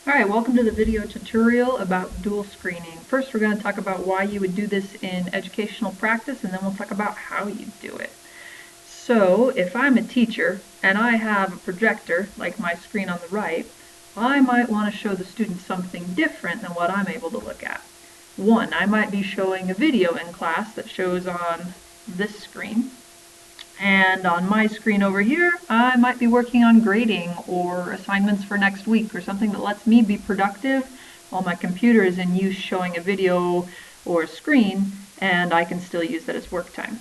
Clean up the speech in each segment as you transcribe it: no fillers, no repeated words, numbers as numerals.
Alright, welcome to the video tutorial about dual screening. First we're going to talk about why you would do this in educational practice, and then we'll talk about how you do it. So if I'm a teacher and I have a projector, like my screen on the right, I might want to show the students something different than what I'm able to look at. One, I might be showing a video in class that shows on this screen. And on my screen over here, I might be working on grading or assignments for next week or something that lets me be productive while my computer is in use showing a video or a screen, and I can still use that as work time.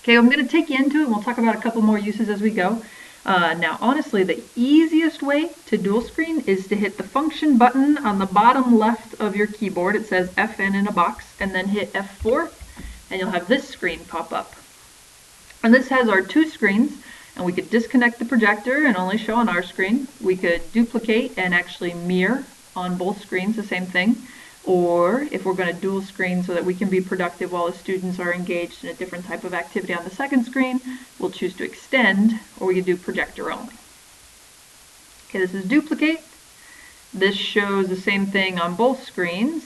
Okay, I'm going to take you into it and we'll talk about a couple more uses as we go. Now, honestly, the easiest way to dual screen is to hit the function button on the bottom left of your keyboard. It says FN in a box, and then hit F4, and you'll have this screen pop up. And this has our two screens, and we could disconnect the projector and only show on our screen. We could duplicate and actually mirror on both screens, the same thing. Or if we're going to dual screen so that we can be productive while the students are engaged in a different type of activity on the second screen, we'll choose to extend, or we could do projector only. Okay, this is duplicate. This shows the same thing on both screens,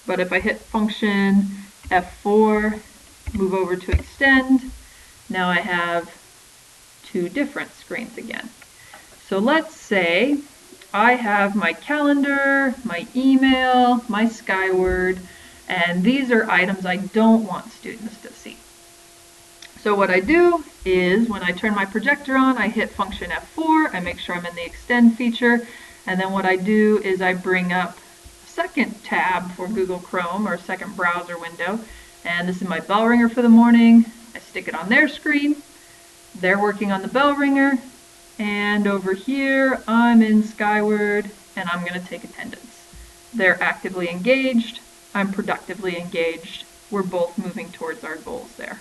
but if I hit function F4, move over to extend, now I have two different screens again. So let's say I have my calendar, my email, my Skyward, and these are items I don't want students to see. So what I do is when I turn my projector on, I hit function F4, I make sure I'm in the extend feature, and then what I do is I bring up a second tab for Google Chrome, or a second browser window, and this is my bell ringer for the morning. I stick it on their screen, they're working on the bell ringer, and over here I'm in Skyward and I'm going to take attendance. They're actively engaged, I'm productively engaged, we're both moving towards our goals there.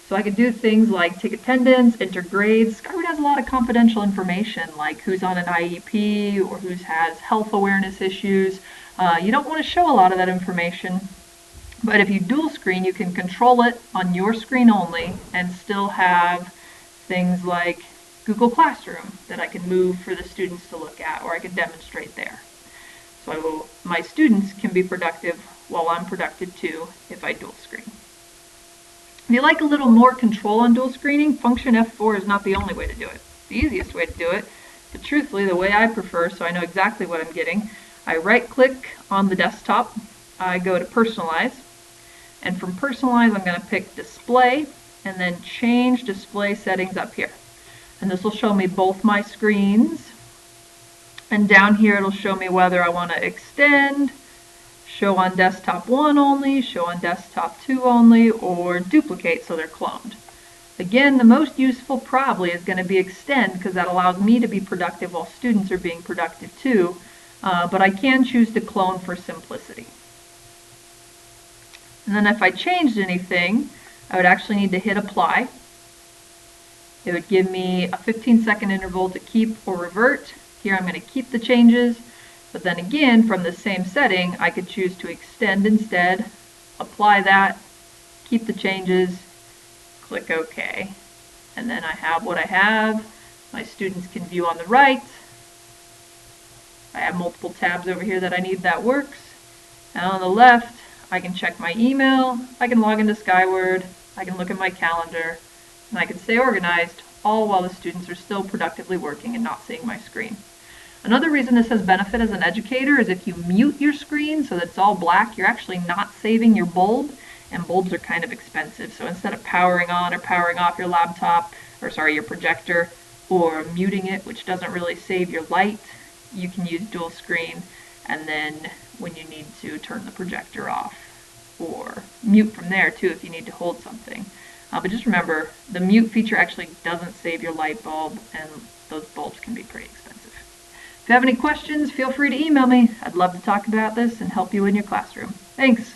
So I could do things like take attendance, enter grades. Skyward has a lot of confidential information like who's on an IEP or who has health awareness issues. You don't want to show a lot of that information. But if you dual screen, you can control it on your screen only and still have things like Google Classroom that I can move for the students to look at, or I can demonstrate there. So my students can be productive while I'm productive too if I dual screen. If you like a little more control on dual screening, function F4 is not the only way to do it. It's the easiest way to do it, but truthfully the way I prefer, so I know exactly what I'm getting, I right click on the desktop, I go to personalize, and from personalize, I'm going to pick display and then change display settings up here. And this will show me both my screens. And down here, it'll show me whether I want to extend, show on desktop 1 only, show on desktop 2 only, or duplicate so they're cloned. Again, the most useful probably is going to be extend because that allows me to be productive while students are being productive too. But I can choose to clone for simplicity. And then if I changed anything, I would actually need to hit apply. It would give me a 15-second interval to keep or revert. Here I'm going to keep the changes, but then again, from the same setting, I could choose to extend instead, apply that, keep the changes, click OK. And then I have what I have. My students can view on the right. I have multiple tabs over here that I need that works. And on the left, I can check my email, I can log into Skyward, I can look at my calendar, and I can stay organized, all while the students are still productively working and not seeing my screen. Another reason this has benefit as an educator is if you mute your screen so that it's all black, you're actually not saving your bulb, and bulbs are kind of expensive. So instead of powering on or powering off your laptop, your projector, or muting it, which doesn't really save your light, you can use dual screen, and then when you need to turn the projector off, or mute from there too if you need to hold something. But just remember, the mute feature actually doesn't save your light bulb, and those bulbs can be pretty expensive. If you have any questions, feel free to email me. I'd love to talk about this and help you in your classroom. Thanks.